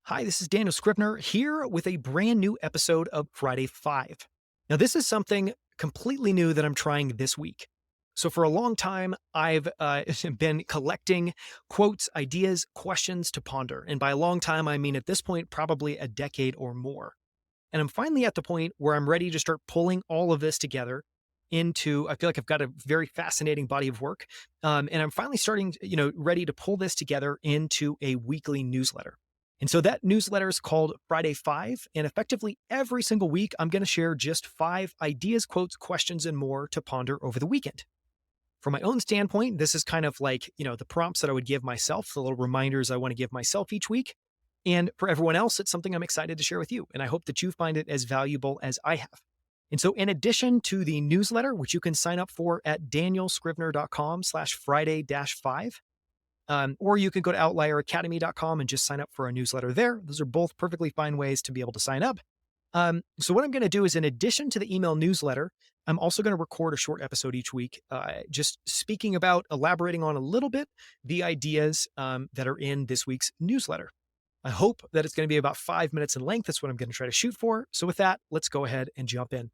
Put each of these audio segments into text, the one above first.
Hi, this is Daniel Scrivner here with a brand new episode of Friday 5. Now, this is something completely new that I'm trying this week. So, for a long time, I've been collecting quotes, ideas, questions to ponder. And by a long time, I mean at this point, probably a decade or more. And I'm finally at the point where I'm ready to start pulling all of this together into, I feel like I've got a very fascinating body of work. And I'm finally starting, ready to pull this together into a weekly newsletter. And so that newsletter is called Friday 5. And effectively every single week, I'm going to share just 5 ideas, quotes, questions, and more to ponder over the weekend. From my own standpoint, this is kind of like, the prompts that I would give myself, the little reminders I want to give myself each week. And for everyone else, it's something I'm excited to share with you. And I hope that you find it as valuable as I have. And so in addition to the newsletter, which you can sign up for at danielscrivner.com/Friday-5, or you can go to outlieracademy.com and just sign up for a newsletter there. Those are both perfectly fine ways to be able to sign up. So what I'm going to do is, in addition to the email newsletter, I'm also going to record a short episode each week, just speaking about, elaborating on a little bit the ideas that are in this week's newsletter. I hope that it's going to be about 5 minutes in length. That's what I'm going to try to shoot for. So with that, let's go ahead and jump in.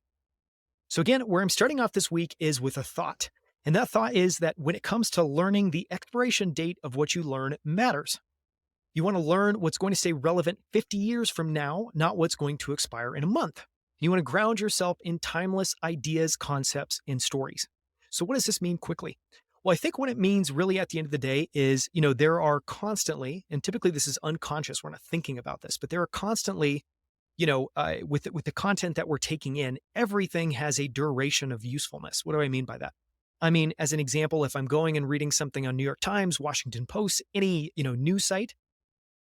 So again, where I'm starting off this week is with a thought. And that thought is that when it comes to learning, the expiration date of what you learn matters. You want to learn what's going to stay relevant 50 years from now, not what's going to expire in a month. You want to ground yourself in timeless ideas, concepts, and stories. So what does this mean quickly? Well, I think what it means really at the end of the day is, there are constantly, and typically this is unconscious, we're not thinking about this, but there are constantly, with the content that we're taking in, everything has a duration of usefulness. What do I mean by that? I mean, as an example, if I'm going and reading something on New York Times, Washington Post, any, news site,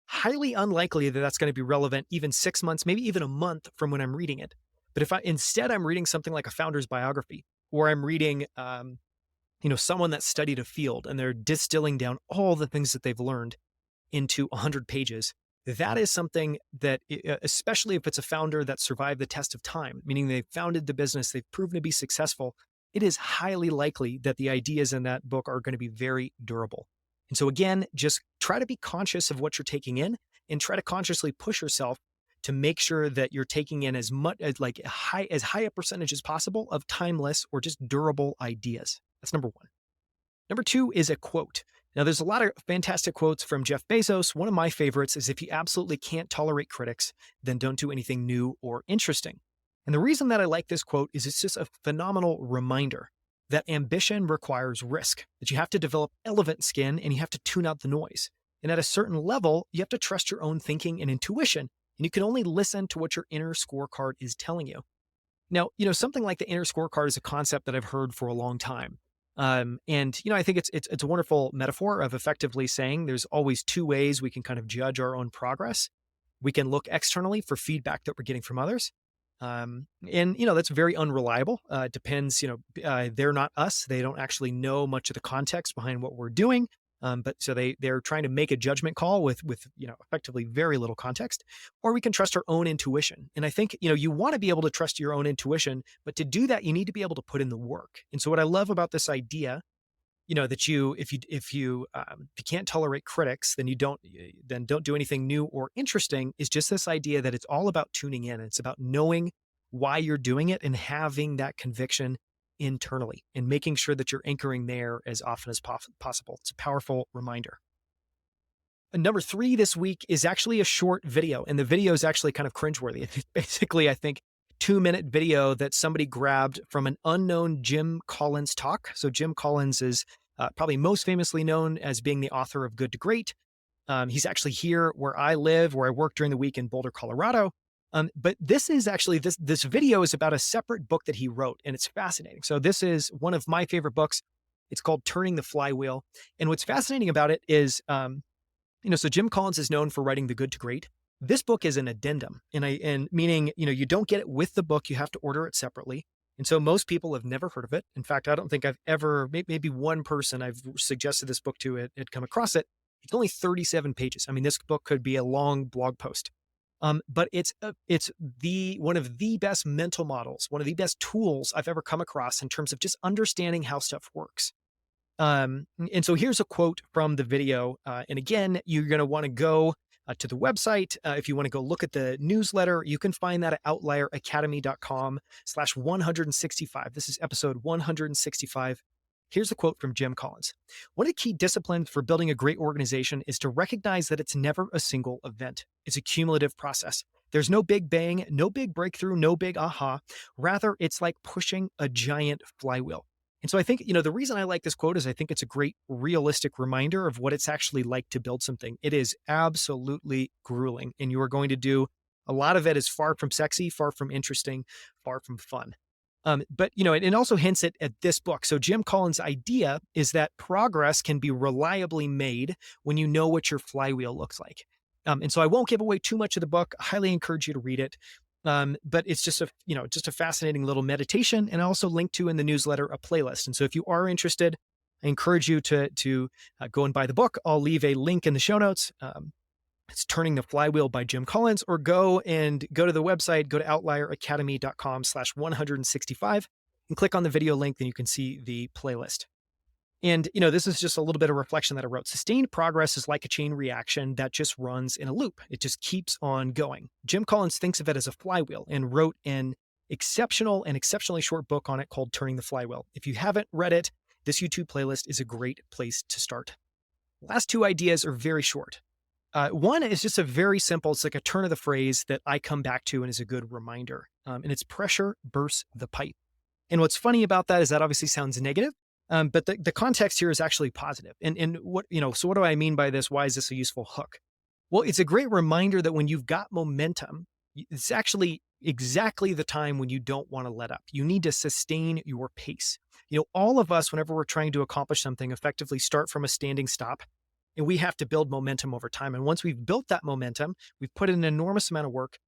highly unlikely that that's going to be relevant even 6 months, maybe even a month from when I'm reading it. But if I'm reading something like a founder's biography, or I'm reading, someone that studied a field and they're distilling down all the things that they've learned into 100 pages, that is something that, especially if it's a founder that survived the test of time, meaning they founded the business, they've proven to be successful, it is highly likely that the ideas in that book are going to be very durable. And so again, just try to be conscious of what you're taking in and try to consciously push yourself to make sure that you're taking in as much as high a percentage as possible of timeless or just durable ideas. That's number one. Number two is a quote. Now, there's a lot of fantastic quotes from Jeff Bezos. One of my favorites is, if you absolutely can't tolerate critics, then don't do anything new or interesting. And the reason that I like this quote is it's just a phenomenal reminder that ambition requires risk, that you have to develop elephant skin and you have to tune out the noise. And at a certain level, you have to trust your own thinking and intuition, and you can only listen to what your inner scorecard is telling you. Now, something like the inner scorecard is a concept that I've heard for a long time. And I think it's a wonderful metaphor of effectively saying there's always 2 ways we can kind of judge our own progress. We can look externally for feedback that we're getting from others. And that's very unreliable. It depends, they're not us. They don't actually know much of the context behind what we're doing. But so they're trying to make a judgment call with effectively very little context, or we can trust our own intuition. And I think, you want to be able to trust your own intuition, but to do that, you need to be able to put in the work. And so what I love about this idea, that if you can't tolerate critics, then don't do anything new or interesting, is just this idea that it's all about tuning in. It's about knowing why you're doing it and having that conviction internally and making sure that you're anchoring there as often as possible. It's a powerful reminder. And number 3 this week is actually a short video, and the video is actually kind of cringeworthy. It's basically, I think, 2-minute video that somebody grabbed from an unknown Jim Collins talk. So Jim Collins is probably most famously known as being the author of Good to Great. He's actually here where I live, where I work during the week in Boulder, Colorado. But this is actually, this video is about a separate book that he wrote, and it's fascinating. So this is one of my favorite books. It's called Turning the Flywheel. And what's fascinating about it is, so Jim Collins is known for writing the Good to Great. This book is an addendum, and meaning, you don't get it with the book, you have to order it separately. And so most people have never heard of it. In fact, I don't think I've ever, maybe one person I've suggested this book to had come across it. It's only 37 pages. I mean, this book could be a long blog post. But it's one of the best mental models, one of the best tools I've ever come across in terms of just understanding how stuff works. And so here's a quote from the video. And again, you're going to want to go to the website. If you want to go look at the newsletter, you can find that at outlieracademy.com/165. This is episode 165. Here's a quote from Jim Collins. One of the key disciplines for building a great organization is to recognize that it's never a single event. It's a cumulative process. There's no big bang, no big breakthrough, no big aha. Rather, it's like pushing a giant flywheel. And so I think, the reason I like this quote is I think it's a great realistic reminder of what it's actually like to build something. It is absolutely grueling, and you are going to do a lot of it is far from sexy, far from interesting, far from fun. But it also hints at this book. So Jim Collins' idea is that progress can be reliably made when you know what your flywheel looks like. And so I won't give away too much of the book. I highly encourage you to read it. But it's just a fascinating little meditation, and I also link to in the newsletter a playlist. And so if you are interested, I encourage you to go and buy the book. I'll leave a link in the show notes. It's Turning the Flywheel by Jim Collins, or go to the website, go to outlieracademy.com/165 and click on the video link. Then you can see the playlist. And, this is just a little bit of reflection that I wrote. Sustained progress is like a chain reaction that just runs in a loop. It just keeps on going. Jim Collins thinks of it as a flywheel and wrote an exceptionally short book on it called Turning the Flywheel. If you haven't read it, this YouTube playlist is a great place to start. Last two ideas are very short. One is just a very simple, it's like a turn of the phrase that I come back to and is a good reminder. And it's pressure bursts the pipe. And what's funny about that is that obviously sounds negative. But the context here is actually positive. And what do I mean by this? Why is this a useful hook? Well, it's a great reminder that when you've got momentum, it's actually exactly the time when you don't want to let up. You need to sustain your pace. All of us, whenever we're trying to accomplish something, effectively start from a standing stop, and we have to build momentum over time. And once we've built that momentum, we've put in an enormous amount of work.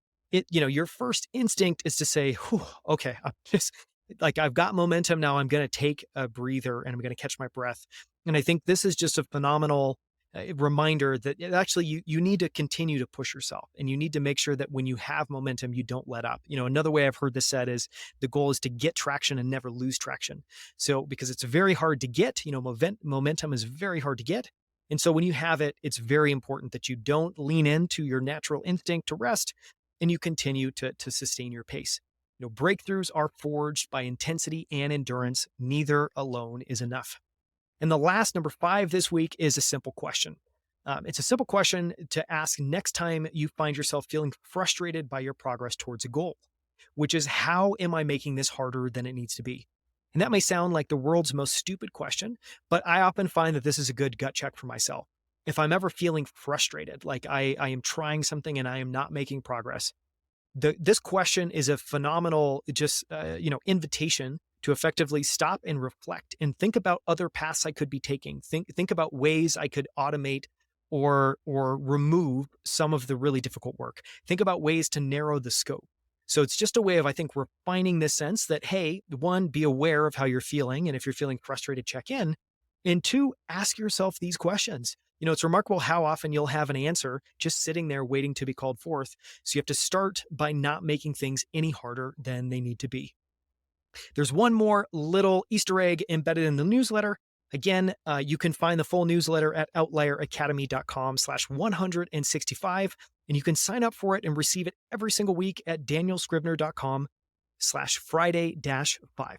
Your first instinct is to say, okay, I've got momentum now. I'm going to take a breather and I'm going to catch my breath. And I think this is just a phenomenal reminder that actually you need to continue to push yourself, and you need to make sure that when you have momentum, you don't let up. Another way I've heard this said is the goal is to get traction and never lose traction. So because it's very hard to get, momentum is very hard to get. And so when you have it, it's very important that you don't lean into your natural instinct to rest, and you continue to sustain your pace. Breakthroughs are forged by intensity and endurance. Neither alone is enough. And the last, number 5 this week, is a simple question. It's a simple question to ask next time you find yourself feeling frustrated by your progress towards a goal, which is, how am I making this harder than it needs to be? And that may sound like the world's most stupid question, but I often find that this is a good gut check for myself. If I'm ever feeling frustrated, like I am trying something and I am not making progress, this question is a phenomenal invitation to effectively stop and reflect and think about other paths I could be taking. Think about ways I could automate or remove some of the really difficult work. Think about ways to narrow the scope. So it's just a way of, I think, refining this sense that, hey, 1, be aware of how you're feeling. And if you're feeling frustrated, check in. And 2, ask yourself these questions. It's remarkable how often you'll have an answer just sitting there waiting to be called forth. So you have to start by not making things any harder than they need to be. There's one more little Easter egg embedded in the newsletter. Again, you can find the full newsletter at outlieracademy.com/165, and you can sign up for it and receive it every single week at danielscrivner.com/Friday-5.